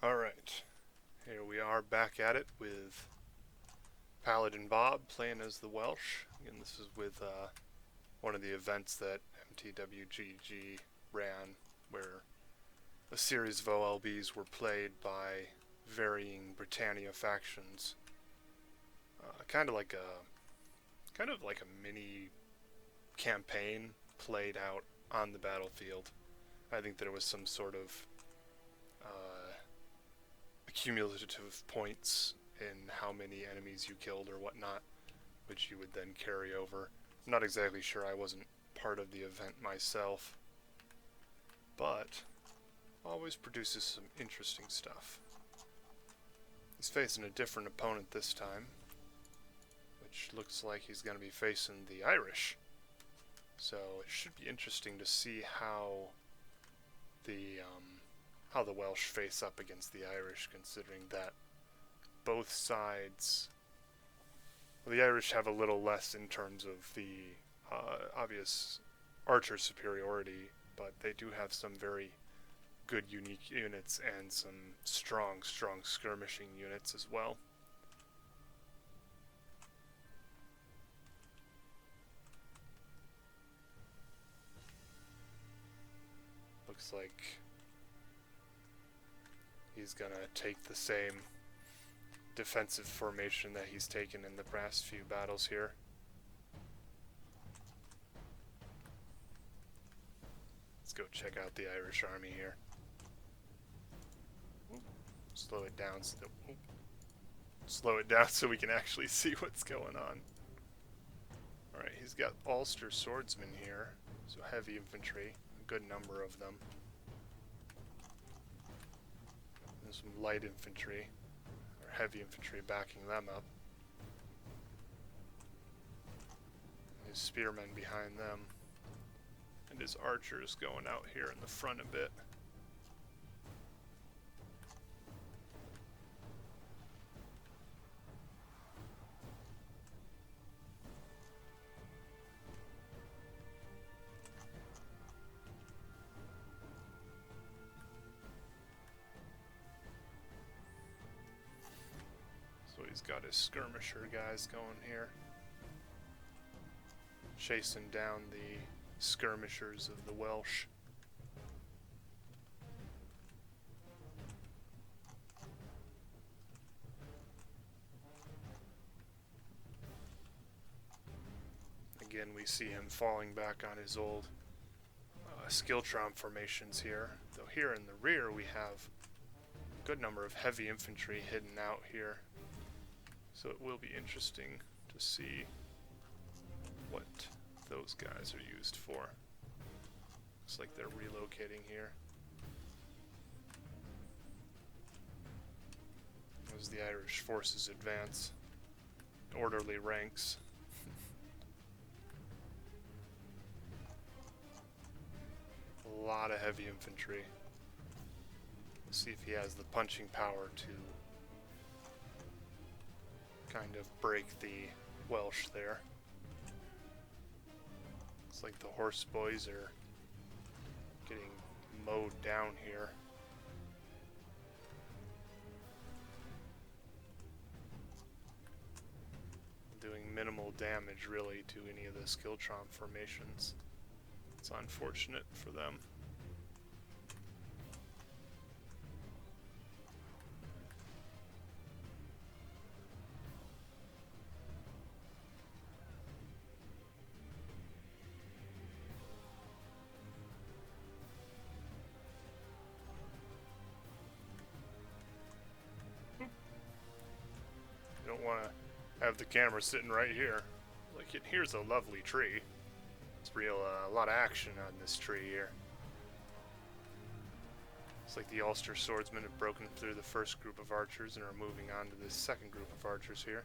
Alright, here we are back at it with Paladin Bob playing as the Welsh. Again, this is with one of the events that MTWGG ran, where a series of OLBs were played by varying Britannia factions. Kind of like a mini campaign played out on the battlefield. I think there was some sort of accumulative points in how many enemies you killed or whatnot, which you would then carry over. I'm not exactly sure, I wasn't part of the event myself, but always produces some interesting stuff. He's facing a different opponent this time, which looks like he's going to be facing the Irish. So it should be interesting to see how the Welsh face up against the Irish, considering that both sides, well, the Irish have a little less in terms of the obvious archer superiority, but they do have some very good unique units and some strong skirmishing units as well. Looks like he's gonna take the same defensive formation that he's taken in the past few battles here. Let's go check out the Irish army here. Slow it down so we can actually see what's going on. Alright, he's got Ulster swordsmen here, so heavy infantry, a good number of them. And some light infantry, or heavy infantry backing them up. His spearmen behind them. And his archers going out here in the front a bit. So he's got his skirmisher guys going here, chasing down the skirmishers of the Welsh. Again, we see him falling back on his old Skiltron formations here, though here in the rear we have a good number of heavy infantry hidden out here, so it will be interesting to see what those guys are used for. Looks like they're relocating here. As the Irish forces advance, orderly ranks. A lot of heavy infantry. We'll see if he has the punching power to kind of break the Welsh there. Looks like the horse boys are getting mowed down here. Doing minimal damage really to any of the Skiltron formations. It's unfortunate for them. You don't want to have the camera sitting right here. Like, here's a lovely tree. It's real, a lot of action on this tree here. It's like the Ulster swordsmen have broken through the first group of archers and are moving on to this second group of archers here.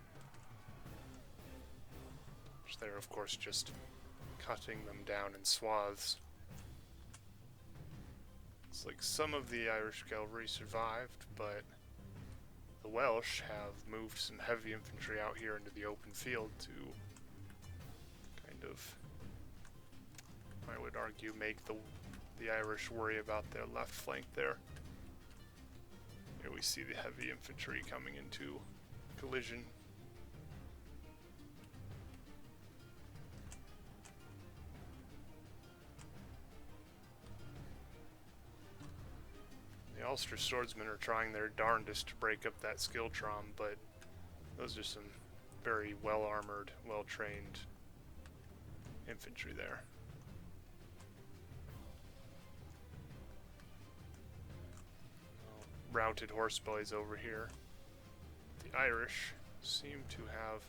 Which they're, of course, just cutting them down in swaths. It's like some of the Irish cavalry survived, but the Welsh have moved some heavy infantry out here into the open field to kind of, I would argue, make the Irish worry about their left flank there. Here we see the heavy infantry coming into collision. The Ulster swordsmen are trying their darndest to break up that Skiltron, but those are some very well-armored, well-trained infantry there. Routed horseboys over here. The Irish seem to have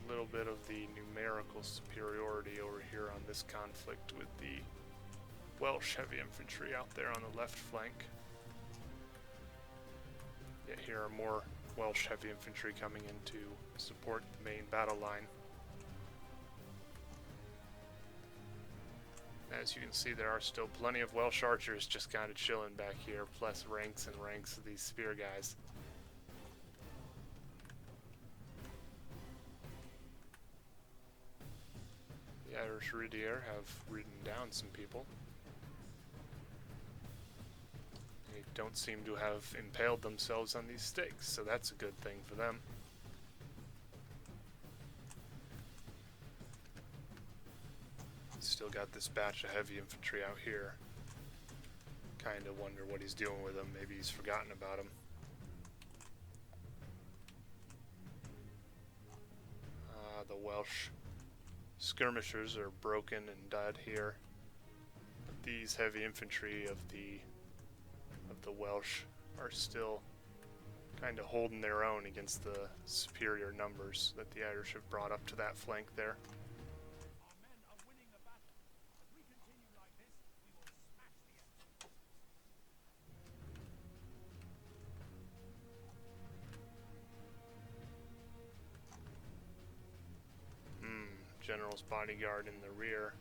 a little bit of the numerical superiority over here on this conflict with the Welsh heavy infantry out there on the left flank. Yet here are more Welsh heavy infantry coming in to support the main battle line. As you can see, there are still plenty of Welsh archers just kind of chilling back here, plus ranks and ranks of these spear guys. The Irish Ridier have ridden down some people. They don't seem to have impaled themselves on these stakes, so that's a good thing for them. Still got this batch of heavy infantry out here. Kinda wonder what he's doing with them. Maybe he's forgotten about them. The Welsh skirmishers are broken and dead here. But these heavy infantry of the Welsh are still kinda holding their own against the superior numbers that the Irish have brought up to that flank there. General's bodyguard in the rear.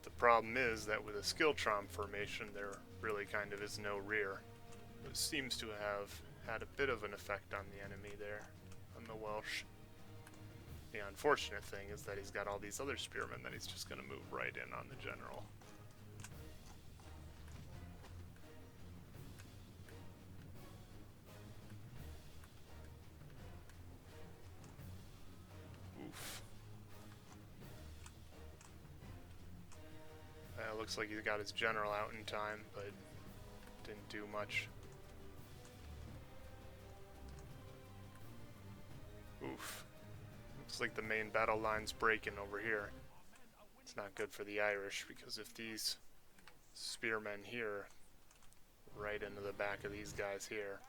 The problem is that with a Skiltron formation, there really kind of is no rear. It seems to have had a bit of an effect on the enemy there, on the Welsh. The unfortunate thing is that he's got all these other spearmen that he's just going to move right in on the general. Looks like he got his general out in time, but didn't do much. Oof. Looks like the main battle line's breaking over here. It's not good for the Irish, because if these spearmen here, right into the back of these guys here,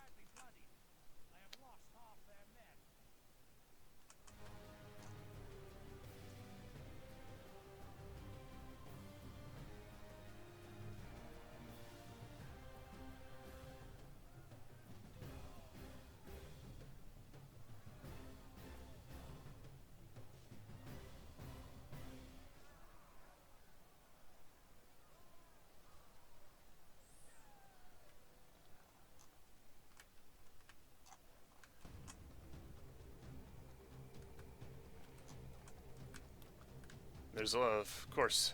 there's a lot of course,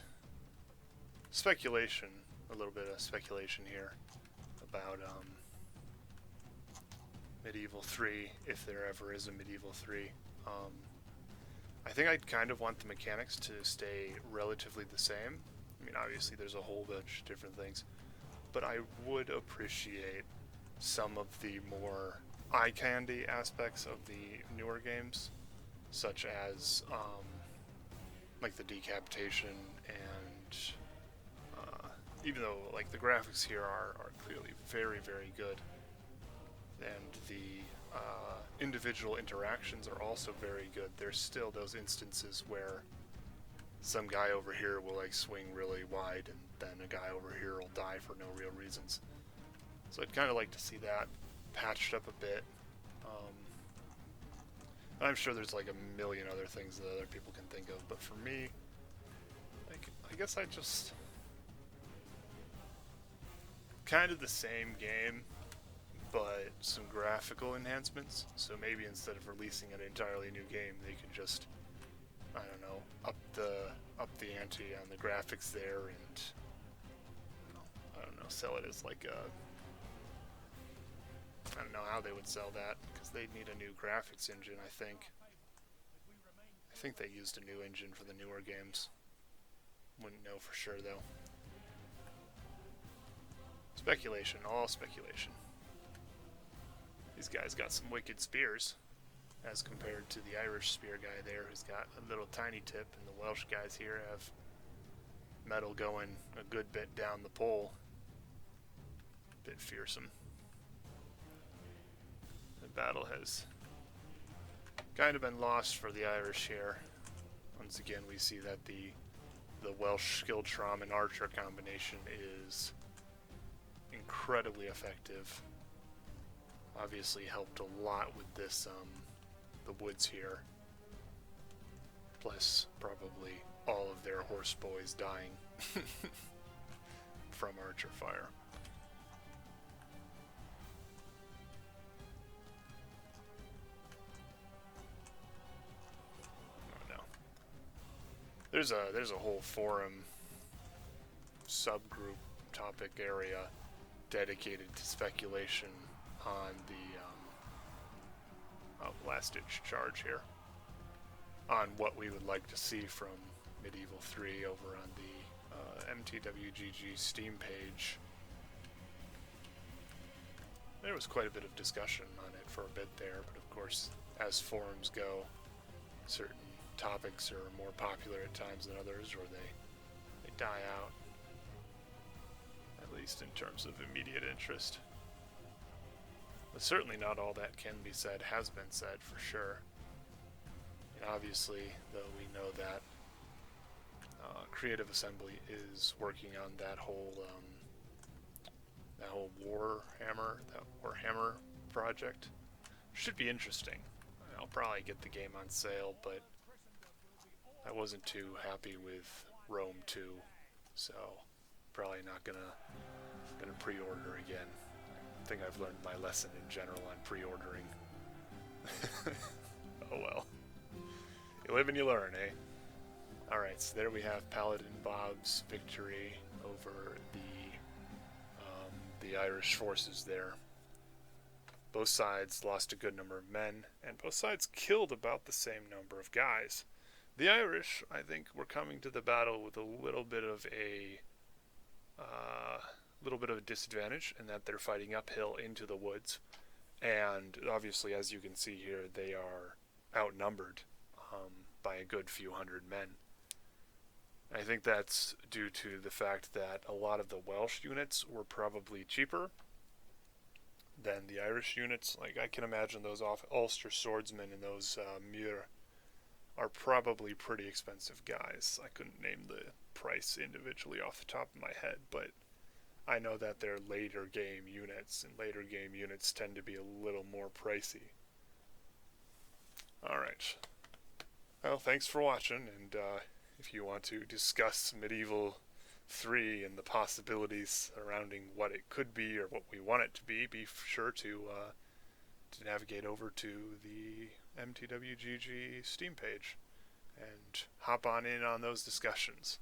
speculation, a little bit of speculation here about Medieval 3, if there ever is a Medieval 3. I think I'd kind of want the mechanics to stay relatively the same. I mean, obviously there's a whole bunch of different things, but I would appreciate some of the more eye candy aspects of the newer games, such as like the decapitation, and even though like the graphics here are clearly very, very good, and the individual interactions are also very good, there's still those instances where some guy over here will like swing really wide, and then a guy over here will die for no real reasons. So I'd kind of like to see that patched up a bit. I'm sure there's like a million other things that other people can think of, but for me, like, I guess I just kind of the same game, but some graphical enhancements. So maybe instead of releasing an entirely new game, they could just, I don't know, up the ante on the graphics there, and I don't know, sell it as like I don't know how they would sell that, because they'd need a new graphics engine, I think. I think they used a new engine for the newer games. Wouldn't know for sure, though. Speculation, all speculation. These guys got some wicked spears, as compared to the Irish spear guy there, who's got a little tiny tip, and the Welsh guys here have metal going a good bit down the pole. Bit fearsome. The battle has kind of been lost for the Irish here. Once again, we see that the Welsh Skiltrom and Archer combination is incredibly effective. Obviously helped a lot with this, the woods here. Plus, probably all of their horse boys dying from archer fire. Oh no. There's a whole forum subgroup topic area dedicated to speculation on the last-ditch charge here, on what we would like to see from Medieval 3 over on the MTWGG Steam page. There was quite a bit of discussion on it for a bit there, but of course, as forums go, certain topics are more popular at times than others, or they die out, at least in terms of immediate interest. But certainly not all that can be said has been said, for sure. And obviously, though, we know that Creative Assembly is working on that whole Warhammer project. Should be interesting. I'll probably get the game on sale, but I wasn't too happy with Rome 2, so probably not gonna pre-order again. I think I've learned my lesson in general on pre-ordering. Oh well. You live and you learn, eh? Alright, so there we have Paladin Bob's victory over the Irish forces there. Both sides lost a good number of men, and both sides killed about the same number of guys. The Irish, I think, were coming to the battle with a little bit of a disadvantage in that they're fighting uphill into the woods, and obviously, as you can see here, they are outnumbered by a good few hundred men. I think that's due to the fact that a lot of the Welsh units were probably cheaper than the Irish units. Like, I can imagine those Ulster swordsmen and those Muir are probably pretty expensive guys. I couldn't name the price individually off the top of my head, but I know that they're later game units, and later game units tend to be a little more pricey. Alright. Well, thanks for watching, and if you want to discuss Medieval 3 and the possibilities surrounding what it could be or what we want it to be sure to navigate over to the MTWGG Steam page and hop on in on those discussions.